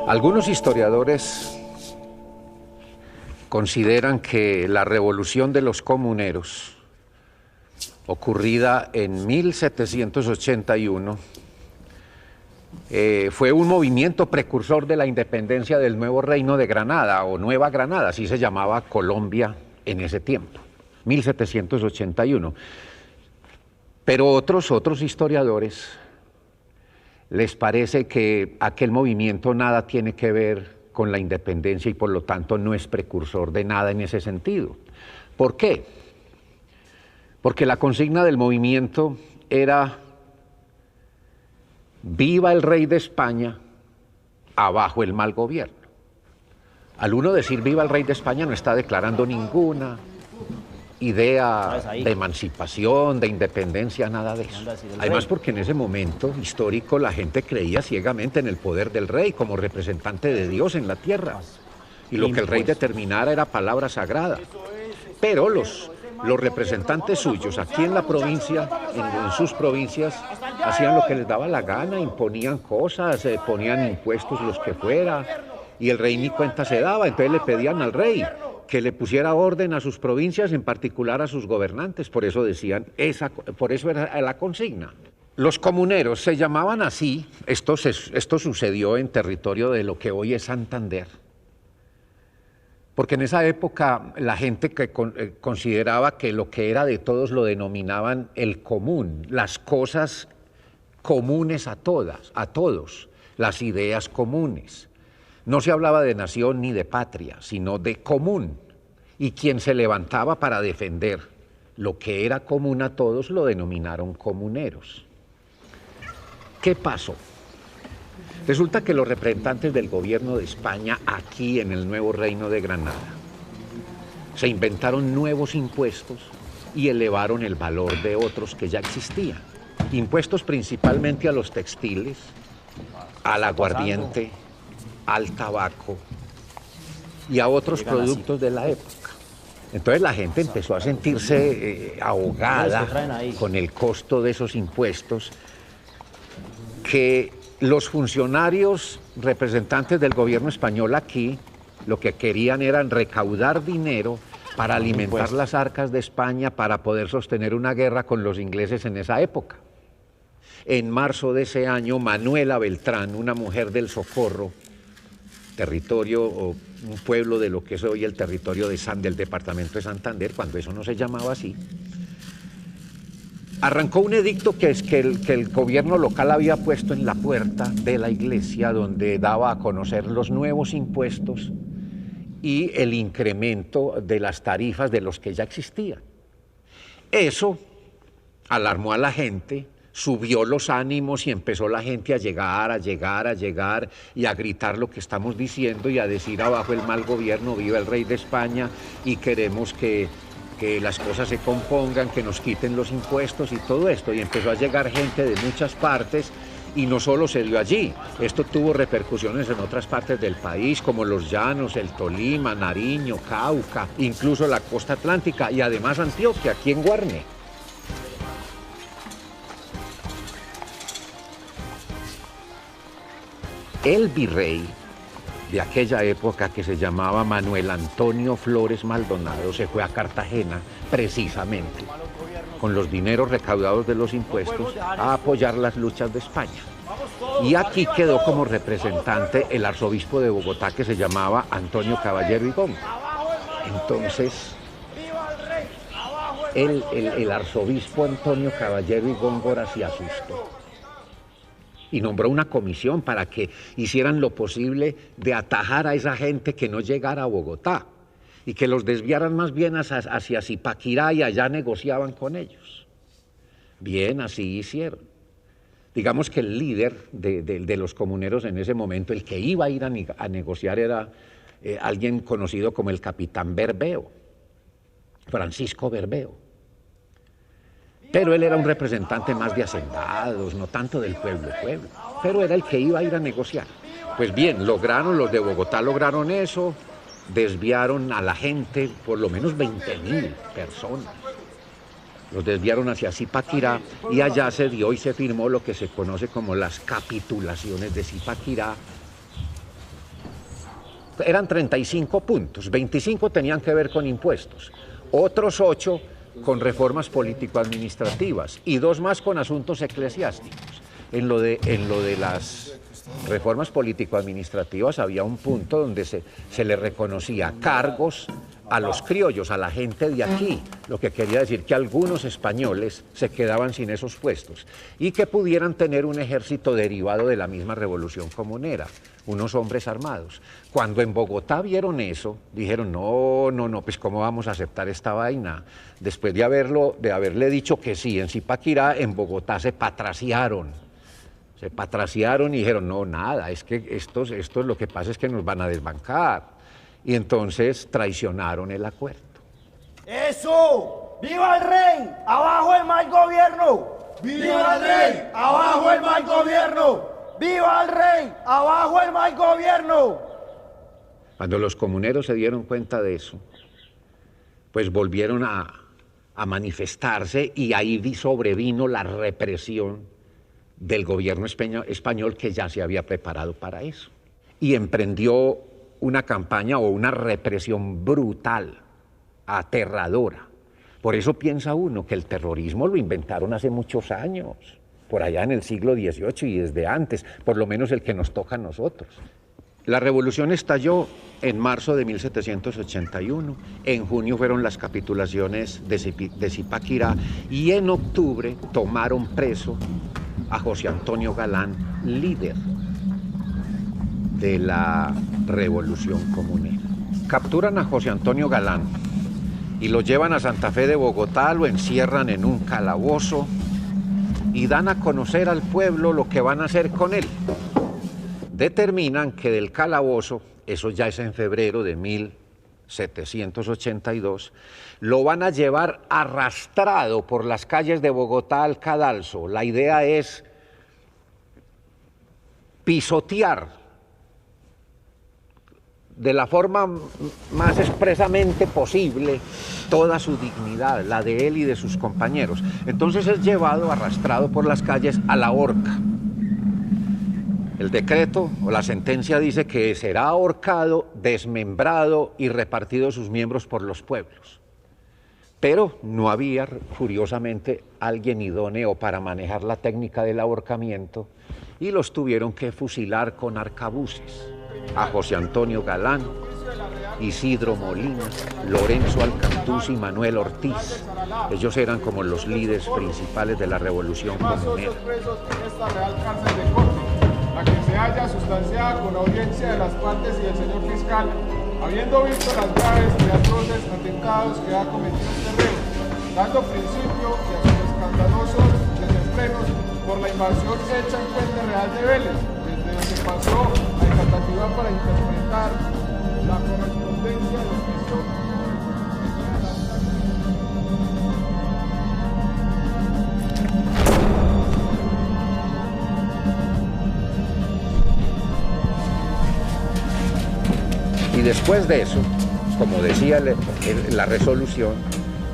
Algunos historiadores consideran que la revolución de los comuneros, ocurrida en 1781, fue un movimiento precursor de la independencia del nuevo Reino de Granada, o Nueva Granada, así se llamaba Colombia en ese tiempo, 1781. Pero otros historiadores les parece que aquel movimiento nada tiene que ver con la independencia y por lo tanto no es precursor de nada en ese sentido. ¿Por qué? Porque la consigna del movimiento era: viva el rey de España, abajo el mal gobierno. Al uno decir viva el rey de España no está declarando ninguna idea de emancipación, de independencia, nada de eso. Además, porque en ese momento histórico la gente creía ciegamente en el poder del rey como representante de Dios en la tierra. Y lo que el rey determinara era palabra sagrada. Pero los representantes suyos aquí en la provincia, en sus provincias, hacían lo que les daba la gana, imponían cosas, ponían impuestos los que fuera, y el rey ni cuenta se daba. Entonces le pedían al rey que le pusiera orden a sus provincias, en particular a sus gobernantes. Por eso decían, por eso era la consigna. Los comuneros se llamaban así. Esto sucedió en territorio de lo que hoy es Santander, porque en esa época la gente que consideraba que lo que era de todos lo denominaban el común, las cosas comunes a todos, las ideas comunes. No se hablaba de nación ni de patria, sino de común. Y quien se levantaba para defender lo que era común a todos lo denominaron comuneros. ¿Qué pasó? Resulta que los representantes del gobierno de España aquí en el nuevo Reino de Granada se inventaron nuevos impuestos y elevaron el valor de otros que ya existían. Impuestos principalmente a los textiles, al aguardiente, al tabaco y a otros productos de la época. Entonces la gente empezó a sentirse ahogada con el costo de esos impuestos, que los funcionarios representantes del gobierno español aquí lo que querían era recaudar dinero para alimentar las arcas de España, para poder sostener una guerra con los ingleses en esa época. En marzo de ese año, Manuela Beltrán, una mujer del Socorro, territorio o un pueblo de lo que es hoy el territorio del departamento de Santander, cuando eso no se llamaba así, arrancó un edicto que el gobierno local había puesto en la puerta de la iglesia, donde daba a conocer los nuevos impuestos y el incremento de las tarifas de los que ya existían. Eso alarmó a la gente, subió los ánimos y empezó la gente a llegar y a gritar lo que estamos diciendo y a decir abajo el mal gobierno, viva el rey de España y queremos que las cosas se compongan, que nos quiten los impuestos y todo esto. Y empezó a llegar gente de muchas partes y no solo se dio allí. Esto tuvo repercusiones en otras partes del país, como los Llanos, el Tolima, Nariño, Cauca, incluso la costa atlántica y además Antioquia, aquí en Guarne. El virrey de aquella época, que se llamaba Manuel Antonio Flores Maldonado, se fue a Cartagena precisamente con los dineros recaudados de los impuestos a apoyar las luchas de España. Y aquí quedó como representante el arzobispo de Bogotá, que se llamaba Antonio Caballero y Góngora. Entonces, el arzobispo Antonio Caballero y Góngora se asustó y nombró una comisión para que hicieran lo posible de atajar a esa gente que no llegara a Bogotá y que los desviaran más bien hacia Zipaquirá, y allá negociaban con ellos. Bien, así hicieron. Digamos que el líder de los comuneros en ese momento, el que iba a ir a negociar, era alguien conocido como el capitán Berbeo, Francisco Berbeo. Pero él era un representante más de hacendados, no tanto del pueblo, pero era el que iba a ir a negociar. Pues bien, los de Bogotá lograron eso, desviaron a la gente, por lo menos 20.000 personas. Los desviaron hacia Zipaquirá y allá se dio y se firmó lo que se conoce como las capitulaciones de Zipaquirá, eran 35 puntos, 25 tenían que ver con impuestos, otros 8 con reformas político-administrativas y 2 más con asuntos eclesiásticos. En lo de las reformas político-administrativas había un punto donde se le reconocía cargos a los criollos, a la gente de aquí, lo que quería decir que algunos españoles se quedaban sin esos puestos y que pudieran tener un ejército derivado de la misma revolución comunera, unos hombres armados. Cuando en Bogotá vieron eso, dijeron, no, pues ¿cómo vamos a aceptar esta vaina? Después de haberle dicho que sí en Zipaquirá, en Bogotá se patraciaron y dijeron, no, nada, es que estos lo que pasa es que nos van a desbancar. Y entonces traicionaron el acuerdo. ¡Eso! ¡Viva el rey! ¡Abajo el mal gobierno! ¡Viva el rey! ¡Abajo el mal gobierno! ¡Viva el rey! ¡Abajo el mal gobierno! Cuando los comuneros se dieron cuenta de eso, pues volvieron a manifestarse y ahí sobrevino la represión del gobierno español que ya se había preparado para eso. Y emprendió una campaña o una represión brutal, aterradora. Por eso piensa uno que el terrorismo lo inventaron hace muchos años, por allá en el siglo XVIII y desde antes, por lo menos el que nos toca a nosotros. La revolución estalló en marzo de 1781, en junio fueron las capitulaciones de Zipaquirá y en octubre tomaron preso a José Antonio Galán, líder de la revolución comunera. Capturan a José Antonio Galán y lo llevan a Santa Fe de Bogotá, lo encierran en un calabozo y dan a conocer al pueblo lo que van a hacer con él. Determinan que del calabozo, eso ya es en febrero de 1782, lo van a llevar arrastrado por las calles de Bogotá al cadalso. La idea es pisotear de la forma más expresamente posible toda su dignidad, la de él y de sus compañeros. Entonces es llevado arrastrado por las calles a la horca. El decreto o la sentencia dice que será ahorcado, desmembrado y repartido sus miembros por los pueblos. Pero no había, curiosamente, alguien idóneo para manejar la técnica del ahorcamiento y los tuvieron que fusilar con arcabuces. A José Antonio Galán, Isidro Molinas, Lorenzo Alcantuz y Manuel Ortiz. Ellos eran como los líderes principales de la revolución comunera. La que se haya sustanciada con la audiencia de las partes y del señor fiscal, habiendo visto las graves y atroces atentados que ha cometido este reo, dando principio a sus escandalosos desenfrenos por la invasión hecha en Puente Real de Vélez, desde donde pasó a Ecatatiba para interpretar la correspondencia de oficio. Y después de eso, como decía la resolución,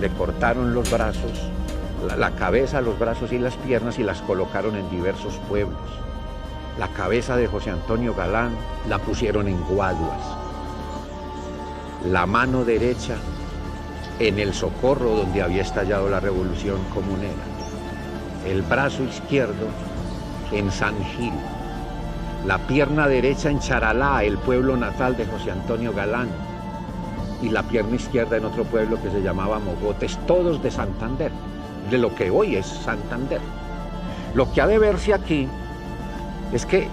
le cortaron los brazos, la cabeza, los brazos y las piernas y las colocaron en diversos pueblos. La cabeza de José Antonio Galán la pusieron en Guaduas. La mano derecha en el Socorro, donde había estallado la revolución comunera. El brazo izquierdo en San Gil. La pierna derecha en Charalá, el pueblo natal de José Antonio Galán, y la pierna izquierda en otro pueblo que se llamaba Mogotes, todos de Santander, de lo que hoy es Santander. Lo que ha de verse aquí es que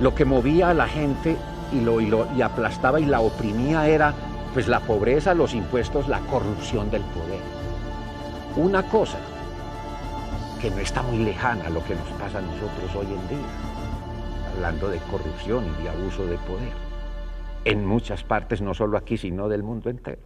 lo que movía a la gente y aplastaba y la oprimía era pues la pobreza, los impuestos, la corrupción del poder. Una cosa que no está muy lejana a lo que nos pasa a nosotros hoy en día, hablando de corrupción y de abuso de poder, en muchas partes, no solo aquí, sino del mundo entero.